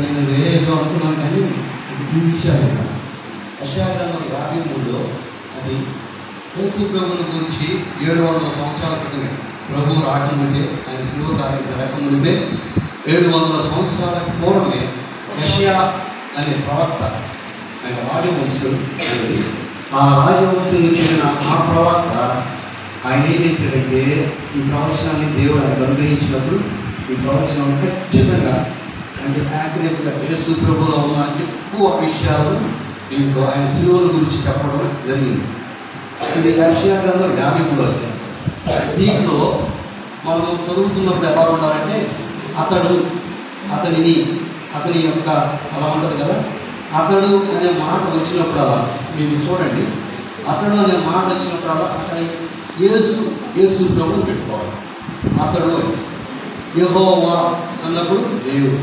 నేను వేరేదో అనుకున్నాను, కానీ ఈ విషయాలు యెషయా గ్రంథం 53లో అది యేసు ప్రభువుని గురించి 700 సంవత్సరాల క్రితమే, ప్రభువు రాకముందే, ఆయన శిలువ కార్యం జరగకముందే 700 సంవత్సరాల పూర్వమే యెషయా అనే ప్రవక్త, ఆయన రాజవంశుడు, ఆ రాజవంశంలో చెందిన ఆ ప్రవక్త ఆయన ఏం చేశాడంటే ఈ ప్రవచనాన్ని దేవుడు ఆయన అనుగ్రహించినప్పుడు ఈ ప్రవచనం ఖచ్చితంగా అంటే యాక్యురేట్గా యేసు ప్రభువులో ఉన్న ఎక్కువ విషయాలను దీంట్లో ఆయన శిలువల గురించి చెప్పడం జరిగింది. ఇది యెషయా గ్రంథం 53లో వచ్చారు. దీంట్లో మనం చదువుతున్నప్పుడు ఎలా ఉండాలంటే అతని యొక్క అలా ఉంటుంది కదా, అతడు అనే మాట వచ్చినప్పుడు అలా మీరు చూడండి, అతడు అనే మాట వచ్చినప్పుడు అలా అక్కడ యేసు ప్రభువుని పెట్టుకోవాలి. అతడు యెహోవా అన్నప్పుడు దేవుడు,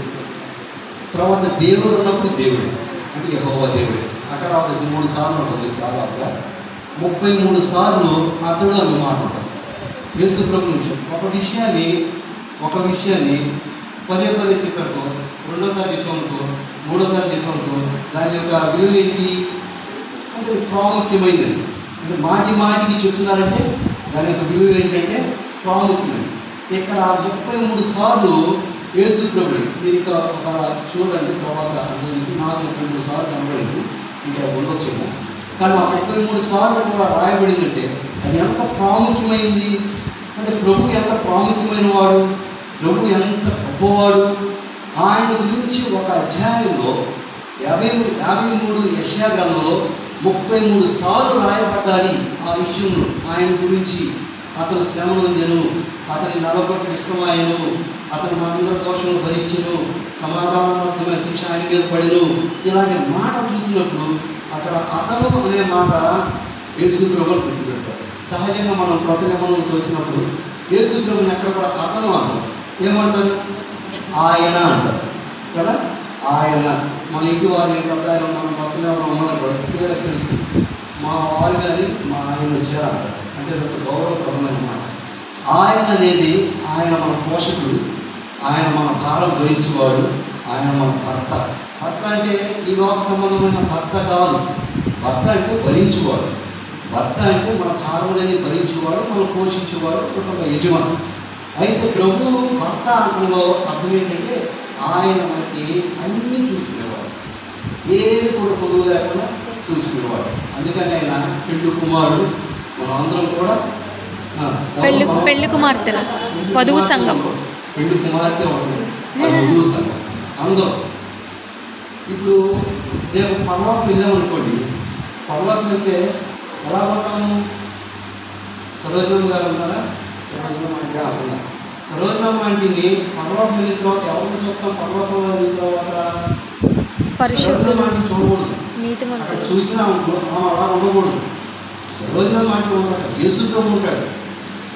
తర్వాత దేవుడు అన్నప్పుడు దేవుడు అంటే యెహోవా దేవుడు. అక్కడ 3 సార్లు ఉంటుంది, దాదాపుగా 33 సార్లు అతడు అనే మాట ఉంటుంది యేసు ప్రభు నుంచి. ఒక విషయాన్ని పదే చెప్పనుకో, రెండోసారి చెప్పనుకో, మూడోసారి చెప్పనుకో, దాని యొక్క విలువ ఏంటి అంటే ప్రాముఖ్యమైనది. అంటే మాటికి చెప్తున్నారంటే దాని యొక్క విలువ ఏంటంటే ప్రాముఖ్యమైనది. ఇక్కడ 33 సార్లు యేసు ప్రభుడు, మీరు ఇక ఒక చూడండి, తర్వాత అనుభవించి నాకు 33 సార్లు కనబడింది, ఇంకా ఉండొచ్చేమో, కానీ ఆ 33 సార్లు కూడా రాయబడిందంటే అది ఎంత ప్రాముఖ్యమైంది అంటే ప్రభు ఎంత ప్రాముఖ్యమైన వాడు, ప్రభు ఎంత గొప్పవాడు. ఆయన గురించి ఒక అధ్యాయంలో 53 యెషయా గ్రంథంలో 33 సార్లు రాయబడ్డాలి ఆ విషయంలో ఆయన గురించి. అతను శ్రమ నొందెను, అతని నలగొట్టు ఇష్టమాయను, అతను మనందరి దోషములు భరించెను, సమాధానాత్మకమైన శిక్ష ఆయన మీద పడెను. ఇలాంటి మాట చూసినప్పుడు అక్కడ అతను అనే మాట యేసు ప్రభువుని గుర్తుపెట్టారు. సహజంగా మనం కొత్త నిబంధనలు చూసినప్పుడు యేసు ప్రభువుని ఎక్కడ కూడా అతను అంటారు, ఏమంటారు ఆయన అంటారు కదా. ఆయన మన ఇంటి వారిని పెద్దాయన మనం కొత్త నిబంధనలు ఉన్నారని కూడా తెలుస్తుంది. మా వారు కానీ మా ఆయన వచ్చారు అంటారు, అంటే అంత గౌరవప్రదమైన మాట. ఆయన అనేది ఆయన మన పోషకుడు, ఆయన మన భారం భరించేవాడు, ఆయన మన భర్త. భర్త అంటే ఈ లోక సంబంధమైన భర్త కాదు, భర్త అంటే భరించేవాడు. భర్త అంటే మన భారములని భరించేవాడు, మనం పోషించేవాడు, కుటుంబ యజమాని. అయితే ప్రభువు భర్త అంటంలో అర్థం ఏంటంటే ఆయన మనకి అన్నీ చూసుకునేవాడు, ఏది కూడా పొదువు లేకుండా చూసుకునేవాడు. అందుకని ఆయన పెళ్లి కుమారుడు, మనం అందరం కూడా పెళ్లి కుమార్తె వధువు సంఘం, పెళ్లి కుమార్తె ఉంటుంది, వధువు సంఘం అందరం. ఇప్పుడు రేపు పర్లోకం వెళ్ళామనుకోండి, పర్లోకం వెళ్తే ఎలా ఉంటాము? సరోజమ్మ గారు ఉన్నారా? సరోజమ్మ ఆంటీని పర్లోకం వెళ్ళిన తర్వాత ఎవరిని చూస్తాం? పర్లోకంలో వెళ్ళిన తర్వాత సరోజమ్మ ఆంటీ చూడకూడదు, అక్కడ చూసినా అలా ఉండకూడదు. సరోజమ్మ ఆంటీ ఉంటాడు, యేసు ప్రభు ఉంటాడు.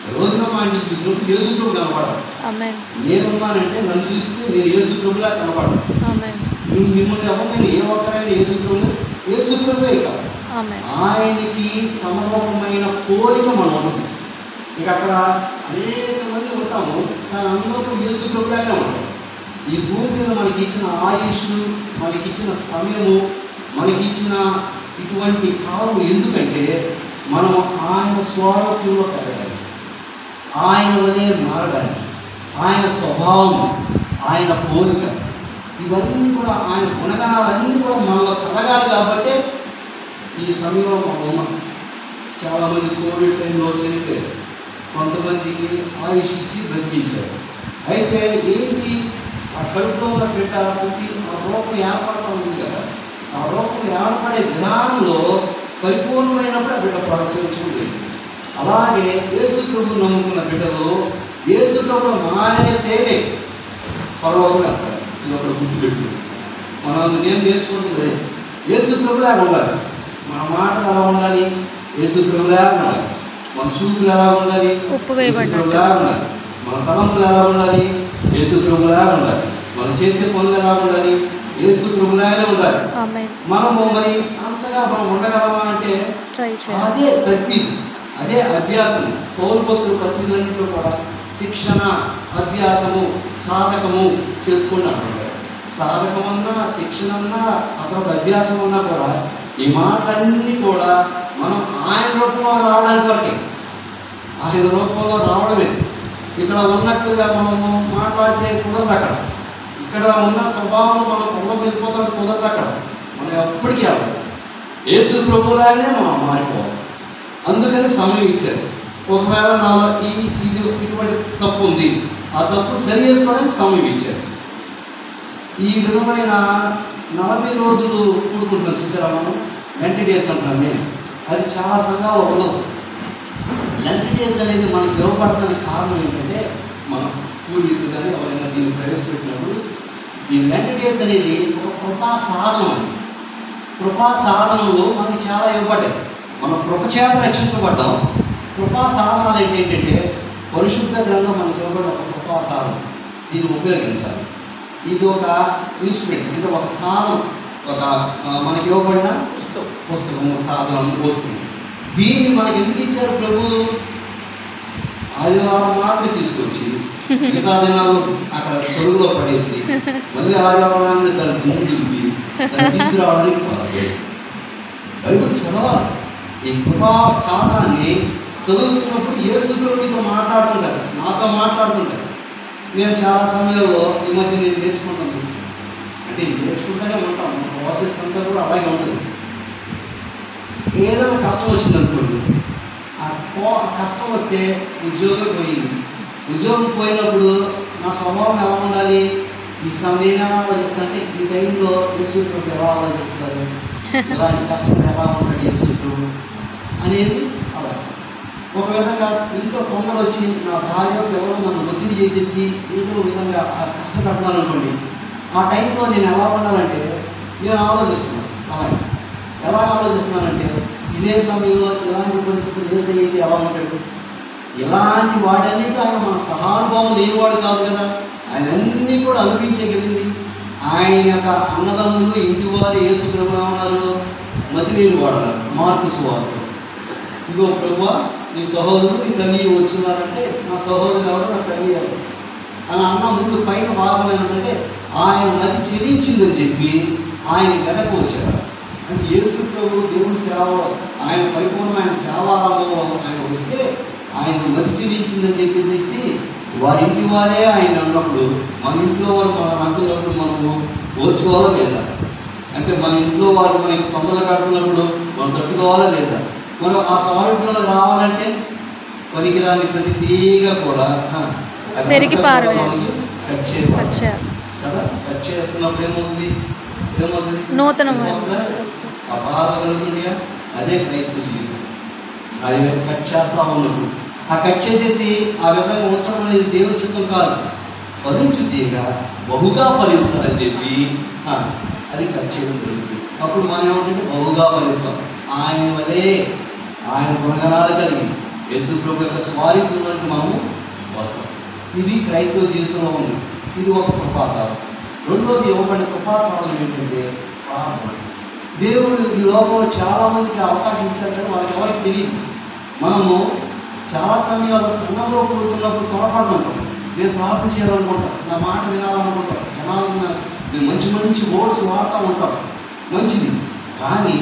సరోజమ్మ ఆంటీ చూసినప్పుడు యేసు ప్రభు కనపడాలి. నేనున్నానంటే నన్ను చూస్తే నేను యేసు ప్రభులా కనపడాలి. మిమ్మల్ని ఎవరైనా ఏ ఒక్కరైనా యేసు ప్రభువే కాదు, ఆయనకి సమరూపమైన పోలిక మనం ఉంటుంది. ఇక అక్కడ అనేక మంది ఉంటాము, కానీ అందరూ యేసు ప్రభులానే ఉంటాం. ఈ భూమి మీద మనకి ఇచ్చిన ఆయుష్ను, మనకి ఇచ్చిన సమయము, మనకి ఇచ్చిన ఇటువంటి కాలం ఎందుకంటే మనం ఆయన స్వరూపంలో పెరగాలి, ఆయన వలే మారడానికి, ఆయన స్వభావం, ఆయన పోలిక, ఇవన్నీ కూడా ఆయన గుణగణాలన్నీ కూడా మనలో కలగాలి. కాబట్టి ఈ సమయంలో మనం ఉన్నాం. చాలామంది కోవిడ్ టైంలో చనిపోయారు, కొంతమందికి ఆయుష్ ఇచ్చి బ్రతికించారు. అయితే ఏంటి, ఆ కడుపులో ఉన్న బిడ్డ పుట్టి ఆ రూపం ఏర్పడతా ఉంది కదా, ఆ రూపం ఏర్పడే విధానంలో పరిపూర్ణమైనప్పుడు ఆ బిడ్డ ప్రసవించుకుంది. అలాగే యేసు ప్రభువు నమ్ముకున్న బిడ్డలు యేసు ప్రభు మారే తేనే పరలోకం అంటారు. ఇది ఒకటి గుర్తుపెట్టు. మనం నేను నేర్చుకుంటుంది యేసు ప్రభులాగా ఉండాలి, మన మాటలు ఎలా ఉండాలి, యేసు ప్రభులాగా ఉండాలి, మన చూపులు ఎలా ఉండాలి, యేసు ప్రభులాగా ఉండాలి, మన తలంపులు ఎలా ఉండాలి, యేసు ప్రభులాగా ఉండాలి, మనం చేసే పనులు ఎలా ఉండాలి, యేసు ప్రభులాగానే ఉండాలి. మనము మరి అంతగా మనం ఉండగలమా అంటే అదే తప్పిది, అదే అభ్యాసం. పౌరుపత్రుల పత్రికలన్నింటిలో కూడా శిక్షణ, అభ్యాసము, సాధకము చేసుకోండి అంటున్నారు. సాధకం అన్నా, శిక్షణ అన్నా, ఆ తర్వాత అభ్యాసం అన్నా కూడా ఈ మాటలన్నీ కూడా మనం ఆయన రూపంలో రావడానికి వరకే. ఆయన రూపంలో రావడమే. ఇక్కడ ఉన్నట్టుగా మనము మాట్లాడితే కుదరదు అక్కడ. ఇక్కడ ఉన్న స్వభావం మనం వెళ్ళిపోతాడు, కుదరదు అక్కడ. మనం ఎప్పటికీ వెళ్ళాలి. యేసు ప్రభులాగానే మనం మారిపోవాలి. అందుకని సమయం ఇచ్చారు. ఒకవేళ నాలో ఇటువంటి తప్పు ఉంది, ఆ తప్పు సరి చేసుకోవడానికి సమయం ఇచ్చారు. ఈ విధమైన 40 రోజులు కూడుకుంటున్నాం చూసారా మనం, లెంట్ డేస్ అంటున్నాం మేము. అది చాలా సంఘాలు ఉండదు. లెంట్ డేస్ అనేది మనకి ఇవ్వబడతానికి కారణం ఏంటంటే, మనం పూర్వీకులు కానీ ఎవరైనా దీన్ని ప్రవేశపెట్టినప్పుడు ఈ లెంట్ డేస్ అనేది ఒక కృపా సాధనం. అది కృపా సాధనలో మనకి చాలా ఇవ్వబడ్డాయి. మనం కృపచేత రక్షించబడ్డాం. కృపా సాధనాలు ఏంటంటే పరిశుద్ధ గ్రంథం మనకి ఇవ్వబడిన ఒక కృపా సాధనం. దీన్ని ఉపయోగించాలి. ఇది ఒక ఇన్స్ట్రుమెంట్, అంటే ఒక సాధనం, ఒక మనకి ఇవ్వబడిన పుస్తకము, సాధనం, వస్తుంది. దీన్ని మనకి ఎందుకు ఇచ్చారు ప్రభు? ఆదివారం మాత్రం తీసుకొచ్చి మిగతా దినాలు అక్కడ సొరుగులో పడేసి మళ్ళీ ఆదివారం నాడు దాన్ని భూమి దులిపి దాన్ని తీసుకురావడానికి బైబిల్ చదవాలి. ఈ కృపా సాధనాన్ని చదువుతున్నప్పుడు యేసు ప్రభుతో మాట్లాడుతుంటారు, నాతో మాట్లాడుతుంటారు. నేను చాలా సమయంలో ఈ మధ్య నేను నేర్చుకుంటుంది, అంటే నేర్చుకుంటూనే ఉంటాం. ప్రాసెస్ అంతా కూడా అలాగే ఉంటుంది. ఏదైనా కష్టం వచ్చిందనుకోండి, ఆ కష్టం వస్తే ఉద్యోగం పోయింది. ఉద్యోగం పోయినప్పుడు నా స్వభావం ఎలా ఉండాలి? ఈ సమయం ఎలా ఆలోచిస్తుంటే, ఈ టైంలో యేసు ప్రభు ఎలా ఆలోచిస్తారు, ఇలాంటి కష్టం ఎలా ఉంటాడు యేసు ప్రభు అనేది అలా. ఒక విధంగా ఇంట్లో కొందరు వచ్చి నా భార్య ఎవరో నన్ను ఒత్తిడి చేసేసి ఏదో విధంగా కష్టపడతాననుకోండి, ఆ టైంలో నేను ఎలా ఉండాలంటే నేను ఆలోచిస్తున్నాను. అలాగే ఎలా ఆలోచిస్తున్నానంటే, ఇదే సమయంలో ఇలాంటి పరిస్థితులు ఏసైతే ఎలా ఉంటాడు, ఇలాంటి వాటన్నిటి ఆయన మన సహానుభావం లేనివాడు కాదు కదా. ఆయన అన్నీ కూడా అనిపించగలిగింది. ఆయన యొక్క అన్నదమ్ములు, ఇంటి వారు యేసు ప్రభు ఉన్నారు, మతి లేని వాడు. మార్కు సువార్త, ఇదిగో ప్రభు నీ సహోదరుడు నీ తల్లి వచ్చినారంటే, నా సహోదరులు ఎవరు, నా తల్లి ఎవరు అని అన్న ముందు పైన భాగం ఏంటంటే ఆయన మతి చెల్లించిందని చెప్పి ఆయన వెనక్కి వచ్చారు. అంటే యేసు ప్రభు దేవుని సేవలో ఆయన పరిపూర్ణమైన సేవారంభంలో ఆయన వస్తే ఆయన మతి చెల్లించిందని చెప్పేసి వారింటి వారే ఆయన అన్నప్పుడు మన ఇంట్లో వారు మనం అంటున్నప్పుడు మనము ఓర్చుకోవాలా లేదా? అంటే మన ఇంట్లో వారు మనకి తొందరగా కడుతున్నప్పుడు మనం తట్టుకోవాలా లేదా? మనం ఆ స్వారూప్యంలో రావాలంటే పనికిరాని ప్రతి తీగ కూడా పెరిగి కట్ చేయాలి కదా. కట్ చేస్తున్నప్పుడు ఏమవుతుంది? నూతన ఆ బాధ కలుగుతుందిగా. అదే క్రైస్తవ జీవితం. అది కట్ చేస్తా ఉన్నప్పుడు ఆ కట్ చేసేసి ఆ విధంగా ఉంచడం అనేది దేవుని చిత్తం కాదు. ఫలించు తీగ బహుగా ఫలించాలని చెప్పి అది కట్ చేయడం జరుగుతుంది. అప్పుడు మనం ఏమంటే బహుగా ఫలిస్తాం. ఆయన వలే ఆయన గుణగణాలు కలిగి యేసు ప్రభు యొక్క స్వారీకుల్లోకి మనము వస్తాం. ఇది క్రైస్తవ జీవితంలో ఉంది. ఇది ఒక కృపాసారం. రెండోది ఇవ్వబడిన కృపాసారం ఏంటంటే ప్రార్థన. దేవుడు ఈ లోకంలో చాలామందికి అవకాశం ఇచ్చారు కానీ వాళ్ళకి ఎవరికి తెలియదు. మనము చాలా సమయాల్లో సంఘంలో కూడుకున్నప్పుడు తోటాడుకుంటాం. నేను ప్రార్థన చేయాలనుకుంటాం, నా మాట వినాలనుకుంటాం, జనాలు నేను మంచి మంచి వర్డ్స్ వాడుతూ ఉంటాం, మంచిది. కానీ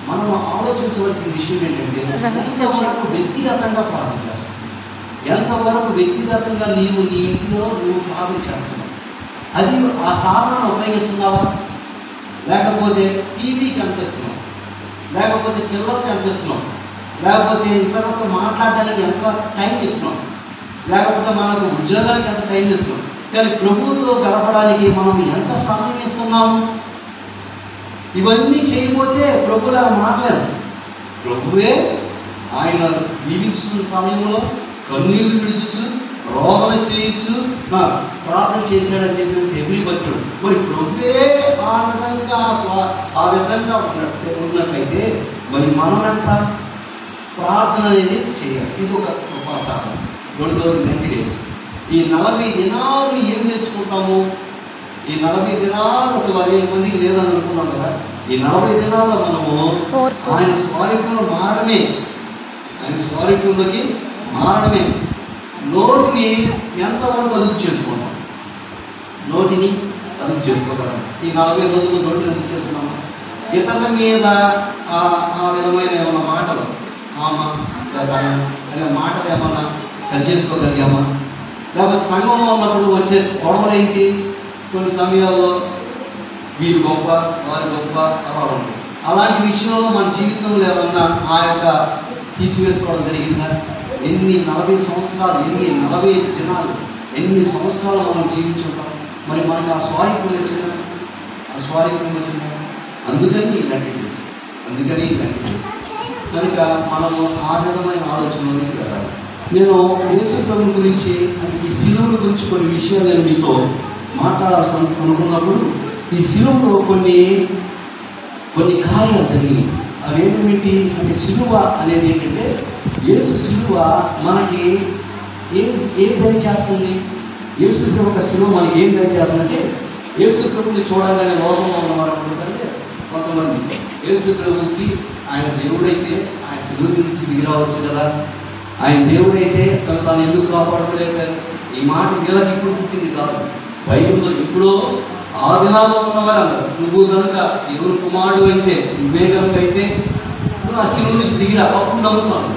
మనం ఆలోచించవలసిన విషయం ఏంటంటే ఎంతవరకు వ్యక్తిగతంగా ప్రార్థన చేస్తాం, ఎంతవరకు వ్యక్తిగతంగా నీవు నీ ఇంట్లో నువ్వు ప్రార్థన చేస్తున్నావు. అది ఆ సాధనాన్ని ఉపయోగిస్తున్నావా, లేకపోతే టీవీకి ఎంత ఇస్తున్నావు, లేకపోతే పిల్లలకి ఎంత ఇస్తున్నావు, లేకపోతే ఇతరులతో మాట్లాడడానికి ఎంత టైం ఇస్తున్నాం, లేకపోతే మనకు ఉద్యోగానికి ఎంత టైం ఇస్తున్నాం. కానీ ప్రభువుతో గడపడానికి మనం ఎంత సమయం ఇస్తున్నాము? ఇవన్నీ చేయకపోతే ప్రభులా మాట్లాడు. ప్రభువే ఆయన జీవించుతున్న సమయంలో కన్నీళ్లు విడుచు రోదన చేయొచ్చు ప్రార్థన చేశాడని చెప్పేసి హెబ్రీ భక్తుడు. మరి ప్రభువే ఆ విధంగా ఉన్నట్లయితే మరి మనం ఎంత ప్రార్థన అనేది చేయాలి. ఇది ఒక కృపాసాధన. రెండోది 90 days. ఈ 40 దినాలు ఏం నేర్చుకుంటాము? ఈ 40 దినాలు అసలు 50 మందికి లేదని అనుకున్నాం కదా. ఈ 40 దినాల్లో మనము ఆయన స్వారూప్యంలో మారడమే, ఆయన స్వారూప్యంలోకి మారడమే. నోటిని ఎంతవరకు అదుపు చేసుకుంటాం? నోటిని అదుపు చేసుకోగలం. ఈ 40 రోజులు నోటిని అదుపు చేసుకున్నాము. ఇతరుల మీద ఆ విధమైన ఏమన్నా మాటలు అనే మాటలు ఏమన్నా సరి చేసుకోగలిగామా? లేకపోతే సంఘంలో ఉన్నప్పుడు వచ్చే గొడవలు ఏంటి? కొన్ని సమయాల్లో వీరు గొప్ప వారి గొప్ప అలా ఉంటుంది. అలాంటి విషయంలో మన జీవితంలో ఏమన్నా ఆ యొక్క తీసివేసుకోవడం జరిగిందా? 40 సంవత్సరాలు 40 దినాలు ఎన్ని సంవత్సరాలు మనం జీవించుంటాం. మరి మనకు ఆ స్వారీకం వచ్చిందా? ఆ స్వారీకం వచ్చిందా? అందుకని ఇలాంటి కనుక మనము ఆ విధమైన ఆలోచనలోకి వెళ్ళాలి. నేను యేసు ప్రభువు గురించి ఈ శిలువ గురించి కొన్ని విషయాలు నేను మీతో మాట్లాడాల్సి అనుకున్నప్పుడు ఈ శిలువలో కొన్ని కార్యాలు జరిగినాయి. అవి ఏమిటి అంటే శిలువ అనేది ఏంటంటే యేసు శిలువ మనకి ఏం దయచేస్తుంది? యేసు ప్రభు యొక్క శిలువ మనకి ఏం దయచేస్తుందంటే యేసు ప్రభుని చూడగానే లోకంలో ఉన్నవారు అనుకుంటే కొంతమంది యేసు ప్రభుకి ఆయన దేవుడైతే ఆయన శిలువ నుంచి దిగి రావచ్చు కదా, ఆయన దేవుడైతే తాను ఎందుకు కాపాడుకోలేకపోయారు? ఈ మాట వీళ్ళకి ఇప్పుడు పుట్టింది కాదు. బైబిల్లో ఎప్పుడో ఆ దినాల్లో ఉన్నవారు అన్నారు, నువ్వు కనుక దేవుని కుమారుడు అయితే, నువ్వే కనుక అయితే నువ్వు ఆ శిలువ నుంచి దిగిరా, అప్పుడు నమ్ముతాను.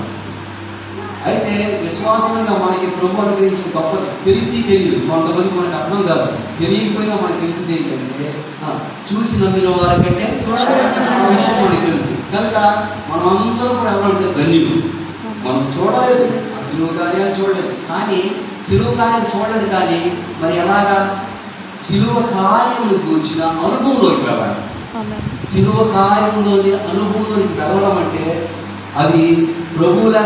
అయితే విశ్వాసంగా మనకి ప్రభు అనుగ్రహించిన గొప్ప తెలియదు. కొంతమంది మనకు అర్థం కాదు. తెలియకపోయినా మనకు తెలిసింది ఏంటంటే చూసి నమ్మిన వారికంటే ఆ విషయం మనకి తెలుసు. కనుక మనం అందరూ కూడా ఎవరంటే ధన్యులు. మనం చూడలేదు, ఆ శిలువ కార్యాలు చూడలేదు, కానీ శిలువ కార్యం చూడలేదు. కానీ మరి ఎలాగా శిలువ కార్యములు కూర్చిన అనుభవంలోకి వెళ్ళాలి. శిలువ కార్యంలోని అనుభవంలోకి వెళ్ళడం అంటే అవి ప్రభువులా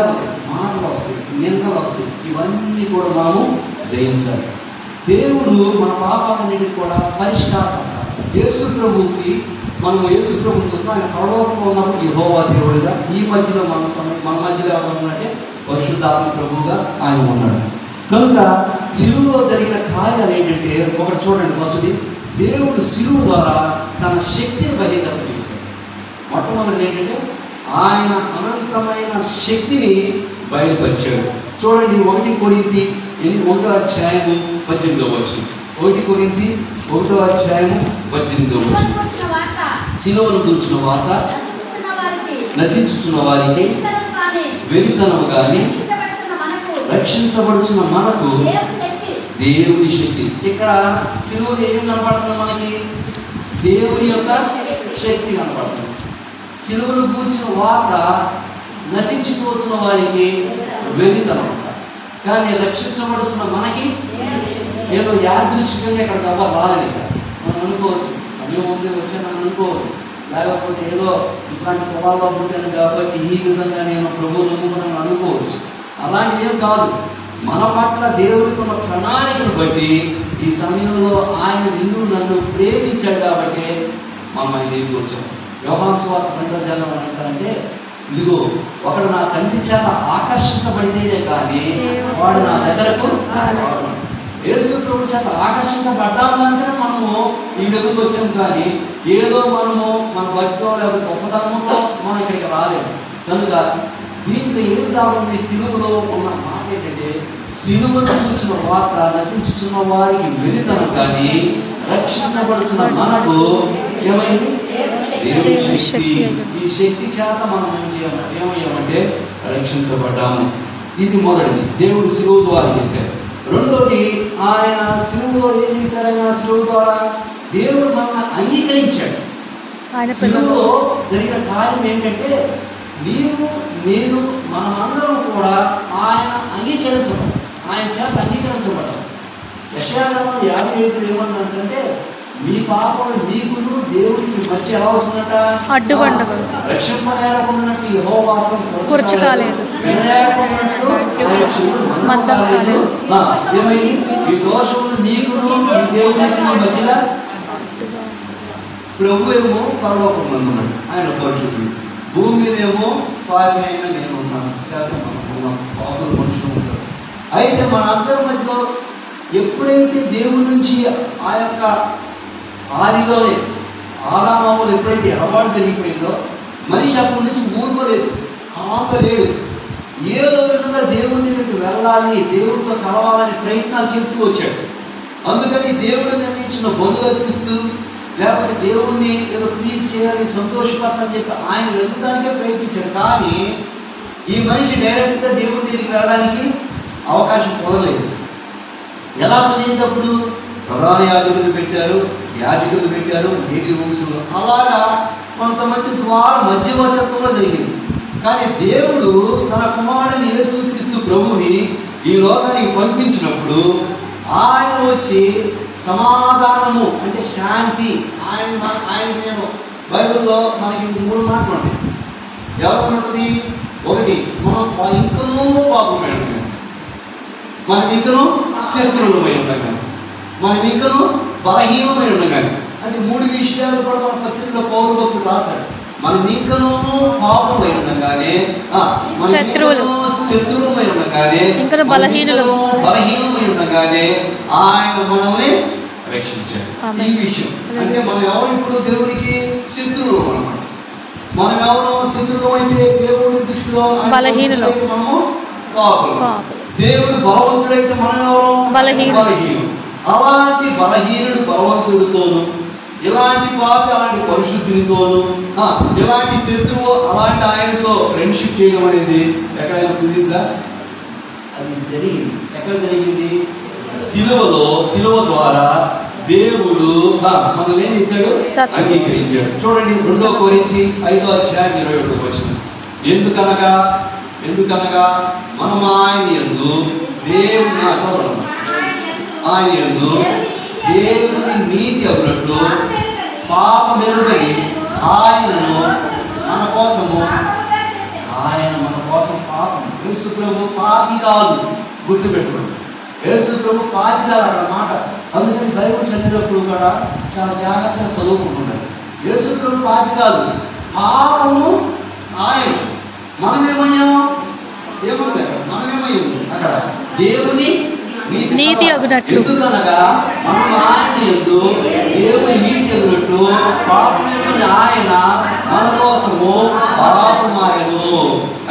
మాటలు వస్తాయి, నిందలు వస్తాయి. ఇవన్నీ కూడా మనము జయించాలి. దేవుడు మన పాపాలన్నిటికి కూడా పరిష్కారం. యేసు ప్రభువుకి మనం యేసు ప్రభువుని చూస్తాం. ఆయన పరలోకంలో ఉన్నప్పుడు యెహోవా దేవుడుగా, ఈ మధ్యలో మన మధ్యలో ఎవరు ఉన్నట్టే పరిశుద్ధాత్మ ప్రభువుగా ఆయన ఉన్నాడు. కనుక శిలువలో జరిగిన కార్యాలు ఏంటంటే ఒకటి చూడండి. ఫస్ట్ది దేవుడు శిలువ ద్వారా తన శక్తిని బహిర్గతం చేశాడు. మొట్టమొదటిది ఏంటంటే ఆయన అనంతమైన శక్తిని బయలుపరిచాడు. చూడండి 1 కొరింథీ 1వ అధ్యాయము 18వ వచనం. 1 కొరింథీ 1వ అధ్యాయము 18వ వచనం. శిలువను గురించిన వార్త నశించుచున్న వారికి వెలితనము కానీ రక్షించబడుచున్న మనకు దేవుని శక్తి. ఇక్కడ శిలువలో ఏం కనపడుతుంది? మనకి దేవుని యొక్క శక్తి కనపడుతుంది. శిలువను గురించిన వార్త నశించిపోతున్న వారికి వెలితనం, కానీ రక్షించబడుతున్న మనకి ఏదో యాదృచ్ఛికంగా ఇక్కడికి ఎవరు రాలేదు. ఇక్కడ మనం అనుకోవచ్చు, సమయం ఉంది వచ్చాను అనుకోవచ్చు, లేకపోతే ఏదో ఇట్లాంటి పొలాల్లో పుట్టాను కాబట్టి ఈ విధంగా నేను ప్రభువు నమ్ముకున్నాను అనుకోవచ్చు. అలాంటిది ఏం కాదు. మన పట్ల దేవుడికి ఉన్న ప్రణాళికను బట్టి ఈ సమయంలో ఆయన నిన్ను నన్ను ప్రేమించాడు కాబట్టి మనం ఆయన దగ్గరికి వచ్చాం. యోహాను సువార్త 2వ అధ్యాయంలో అంటారంటే, ఇదిగో ఒకడు నా తండ్రి చేత ఆకర్షించబడితేనే కానీ వాడు నా దగ్గరకు యేసు ప్రభు చేత ఆకర్షించబడ్డాం కనుకనే మనము ఈ విధంగా వచ్చాము. కానీ ఏదో మనము మన భక్తితో లేకపోతే గొప్పతనంతో మనం ఇక్కడికి రాలేదు. కనుక దీంట్లో ఏం కావాలి? సిలువలో ఉన్న మాట ఏంటంటే సిలువను కూర్చున్న వార్త నశించుచున్న వారికి వెలితనం, కానీ రక్షించబడుచున్న మనకు ఏమైంది? దేవుని శక్తి. ఈ శక్తి చేత మనం ఏమయ్యామంటే రక్షించబడ్డాము. ఇది మొదటిది, దేవుడు సిలువ ద్వారా చేశాడు. రెండోది, ఆయన సిలువలో ఏం చేశారు? ఆయన సిలువ ద్వారా దేవుడు మనల్ని అంగీకరించాడు. సిలువలో జరిగిన కార్యం ఏంటంటే నేను మనమందరం కూడా ఆయన అంగీకరించబడ్డాం, ఆయన చేత అంగీకరించబడ్డాం. యెషయా గ్రంథం 55 ఏమన్నంటే, మీ పాపం మీకును దేవుడికి మధ్య ఎలా వచ్చిందట? అడ్డుబండగలు. రక్షింపనేరకుండానట్టు యెహోవా హస్తం కూర్చకాలేదు, విననేరకుండానట్టు ఆయన చెవులు మందం కాలేదు. ఏమైంది? ఈ దోషములు మీకును మీ దేవునికి మధ్యలో. ప్రభు ఏమో పరలోకంలో ఉన్నాడు, ఆయన పరిశుద్ధుడు. భూమి మీద ఏమో పాపినైనా నేను ఉన్నాను, లేకపోతే మనం ఉన్నాం, పాపులు మనుషులు ఉంటారు. అయితే మన అందరి మధ్యలో ఎప్పుడైతే దేవుడి నుంచి ఆ యొక్క ఆదిలోనే ఆదామావులు ఎప్పుడైతే ఎడబాటు జరిగిపోయిందో మనిషి అప్పటి నుంచి ఊరుకోలేదు, ఆపలేదు. ఏదో విధంగా దేవుని దగ్గరికి వెళ్ళాలి, దేవుడితో కలవాలని ప్రయత్నాలు చేస్తూ వచ్చాడు. అందుకని దేవుడు నిర్ణయించిన బదులు అర్పిస్తూ లేకపోతే దేవుణ్ణి ఏదో ప్లీజ్ చేయాలి, సంతోషపరచాలని చెప్పి ఆయన వెతుకడానికే ప్రయత్నించాడు. కానీ ఈ మనిషి డైరెక్ట్గా దేవుని దగ్గరికి వెళ్ళడానికి అవకాశం కుదరలేదు. ఎలా కుదిరినప్పుడు ప్రధాన యాజకులు పెట్టారు, యాజకులు పెట్టారు, లేవి వంశంలో అలాగా కొంతమంది ద్వారా మధ్యవర్తిత్వంలో జరిగింది. కానీ దేవుడు తన కుమారుడిని యేసుక్రీస్తు ప్రభువుని ఈ లోకానికి పంపించినప్పుడు ఆయన వచ్చి సమాధానము అంటే శాంతి, ఆయన నేను బైబిల్లో మనకి 3 మాటలు ఉంటాయి. ఎవరు ఉంటుంది? ఒకటి, మనం ఇంకనూ పాపమై ఉండగా, మనం ఇంకనూ శత్రువులమై ఉండగా, మనం ఇంకనూ బలహీనమై ఉండగా. అంటే 3 విషయాలు కూడా మన పత్రికలో పౌలు భక్తుడు రాశాడు. మనం ఇంకనూ పాపమై ఉండగానే, శత్రువులమై ఉండగానే, బలహీనమై ఉండగానే ఆయన మనల్ని రక్షించాడు. ఈ విషయం అంటే మనం ఎవరు ఇప్పుడు దేవునికి శత్రువులు అన్నమాట. మనం ఎవరు శత్రువు అయితే దేవుడి దృష్టిలో మనము పాపులు. దేవుడు బలవంతుడైతే మనం ఎవరు? బలహీనుడు. అలాంటి బలహీనుడు బలవంతుడితోను, ఇలాంటి పాపి అలాంటి పరిశుద్ధితోను, ఇలాంటి శత్రువు అలాంటి ఆయనతో ఫ్రెండ్షిప్ చేయడం అనేది ఎక్కడైనా కుదిరిందా? అది జరిగింది. ఎక్కడ జరిగింది? సిలువ ద్వారా దేవుడు మనల్ని ఏం చేశాడు? అంగీకరించాడు. చూడండి 2 కొరింథీ 5:21. ఎందుకనగా మనం ఆయన యందు దేవుని ఆయన యందు దేవుని నీతి అగునట్లు పాపమెరుగని ఆయనను మన కోసం పాపం. యేసు ప్రభు పాపి కాదు, గుర్తుపెట్టుకోండి. యేసు ప్రభు పాపి కాదు అక్కడ మాట. అందుకని బైబిల్ చదివినప్పుడు కూడా చాలా జాగ్రత్తగా చదువుకుంటున్నారు. యేసు ప్రభు పాపి కాదు, పాపము ఆయన. మనమేమయ్యాము? మనమేమయ్యాము అక్కడ? దేవుని నీతి అగునట్లు. ఎందుకనగా మనం ఆయన యందు దేవుని నీతి అగునట్లు పాపమెరుగని ఆయన మన కోసము పాపమాయను.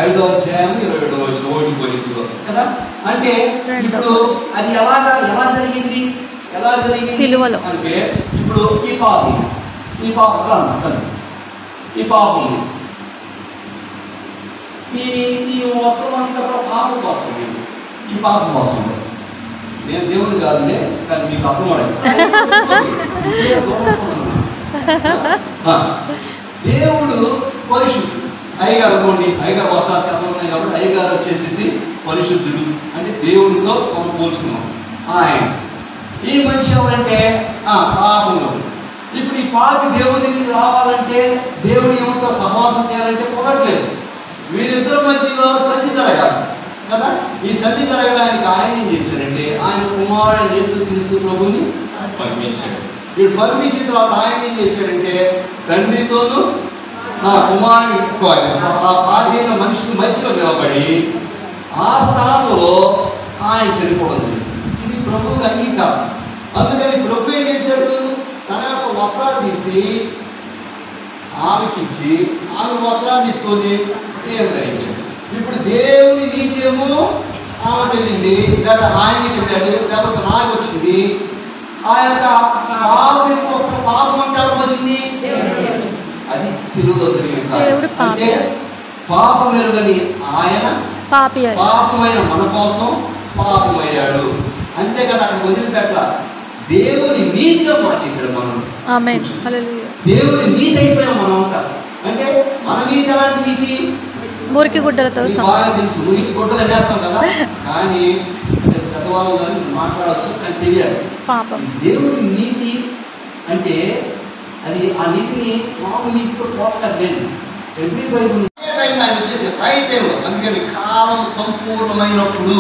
5వ అధ్యాయం 22వ వచనం ఓడిపోయింది కదా. అంటే ఇప్పుడు అది ఎలా జరిగింది? అంటే ఇప్పుడు ఈ పాపం ఈ వస్త్రం అంతా కూడా పాపం వస్తుంది. ఈ పాపం వస్తుంది. నేను దేవుడు కాదులే, కానీ మీకు అర్థమడదు. దేవుడు పరిశుద్ధుడు. అయ్యగారు అనుకోండి, అయ్యగారు వస్త్రాలు కర్మన్నాయి కాబట్టి అయ్యగారు వచ్చేసేసి పరిశుద్ధుడు అంటే దేవుడితో మనం పోల్చుకున్నాం. ఆయన ఈ మనిషి ఎవరంటే పాపంలో. ఇప్పుడు ఈ పాపి దేవుడి దగ్గరికి రావాలంటే, దేవుడి ఏమంతో సహవాసం చేయాలంటే కుదరట్లేదు. వీరిద్దరి మధ్యలో సంధి జరగాలి కదా. ఈ సంధి జరగడానికి ఆయన ఏం చేశాడంటే, ఆయన కుమారుడు యేసుక్రీస్తు ప్రభువుని పంపించాడు. వీడు పంపించిన తర్వాత ఆయన ఏం చేశాడంటే, తండ్రితోనూ కుమారుడు ఆ పాపైన మనిషిని మధ్యలో నిలబడి ఆ స్థానంలో ఆయన చనిపోవడం జరిగింది. ఇది ప్రభువుకి అంగీకారం. అందుకని ప్రభు ఏం చేశాడు? తన యొక్క వస్త్రాలు తీసి ఆమెకిచ్చి ఆమె వస్త్రాలు తీసుకొని ఏం ధరించాడు. ఇప్పుడు దేవుని నీకేమో ఆమెకు వెళ్ళింది, లేదా ఆయనకి వెళ్ళాడు, లేకపోతే నాకు వచ్చింది. ఆ యొక్క పాపం అంటే ఎవరికి వచ్చింది? అది సిలువలో జరిగిన. అంటే పాపం ఎరుగని ఆయన పాపమైన మన కోసం పాపమయ్యాడు. అంతే కదా, అక్కడ వదిలిపెట్ట. దేవుని నీతిగా మార్చేశాడు మనం. దేవుని నీతి అయిపోయాం మనం అంతా. అంటే మన నీతి ఎలాంటి నీతి? మురికి గుడ్డలతో బాగా తెలుసు. మురికి గుడ్డలు అనేస్తాం కదా, కానీ అంటే పెద్దవాళ్ళు కానీ మాట్లాడవచ్చు, కానీ తెలియాలి. దేవుని నీతి అంటే అది ఆ నీతిని మామూలు నీతితో పోట్లాడలేదు. ఎవ్రీ బైబుల్ ఆయన వచ్చేసి రైట్ టైం. అందుకని కాలం సంపూర్ణమైనప్పుడు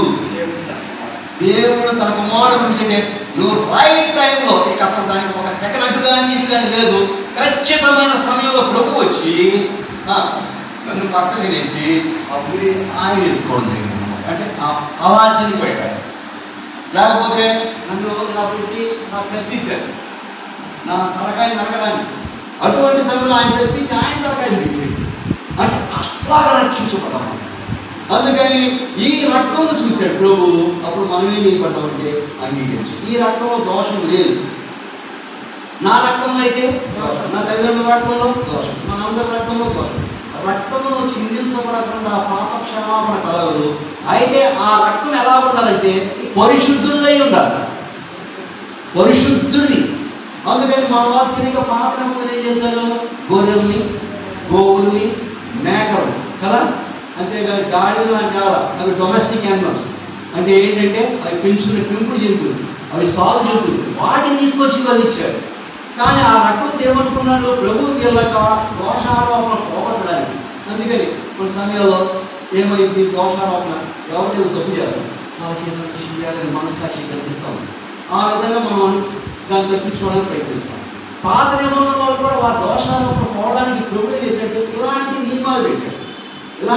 దేవుడు తన కుమారుడు గురించి నువ్వు రైట్ టైంలో, ఇక అసలు దానికి ఒక సెకండ్ అటు కానీ ఇటు కానీ లేదు, ఖచ్చితమైన సమయంలో ప్రభు వచ్చి నన్ను పక్కకి నెట్టి అప్పుడు ఆయన తెలుసుకోవడం జరిగింది అనమాట. అంటే అలా చనిపోయాడు. లేకపోతే నన్ను ఇలా పెట్టి నాకు కత్తిద్దారు నా తలకాయ నరకడానికి. అటువంటి సమయంలో ఆయన తెప్పించి ఆయన తలకాయ పెట్టి అంటే అట్లాగా రక్షించబడ్డాము. అందుకని ఈ రక్తంలో చూశాడు ప్రభు. అప్పుడు మనమే నీపడ్డామంటే అంగీకరించు. ఈ రక్తంలో దోషం లేదు. నా రక్తంలో అయితే దోషం, నా తల్లిదండ్రుల రక్తంలో దోషం, మనందరి రక్తంలో దోషం. రక్తంలో చిందించబడకుండా పాప క్షమాపణ కలగదు. అయితే ఆ రక్తం ఎలా ఉండాలంటే పరిశుద్ధులై ఉండాలి, పరిశుద్ధుడిది. అందుకని మన వారు తిరిగి పాత నిబంధన ఏం చేశారు? గొర్రెల్ని, గోవుల్ని, మేకలు కదా, అంతేగాని గాడిదలు అంటే అవి డొమెస్టిక్ యానిమల్స్. అంటే ఏంటంటే అవి పెంచుకునే పెంపుడు జంతువులు, అవి సాగు జంతువులు. వాటిని తీసుకొచ్చి బలిచ్చాడు. కానీ ఆ రక్తం ఏమనుకున్నాడు? ప్రభు వీళ్ళక దోషారోపణ పోగొట్టడానికి. అందుకని కొన్ని సమయాల్లో ఏమైంది? దోషారోపణ ఎవరికైనా తప్పు చేస్తాం, వాళ్ళకి ఏదైనా చేయాలని మనస్సాక్షి కల్పిస్తాం. ఆ విధంగా మనం దాన్ని తప్పించుకోవడానికి ప్రయత్నిస్తాం. పాత నిబంధనల వాళ్ళు కూడా ఆ దోషారోపణ పోవడానికి ప్రభు చేసేట్టు ఇలాంటి నియమాలు పెట్టారు. ఇలా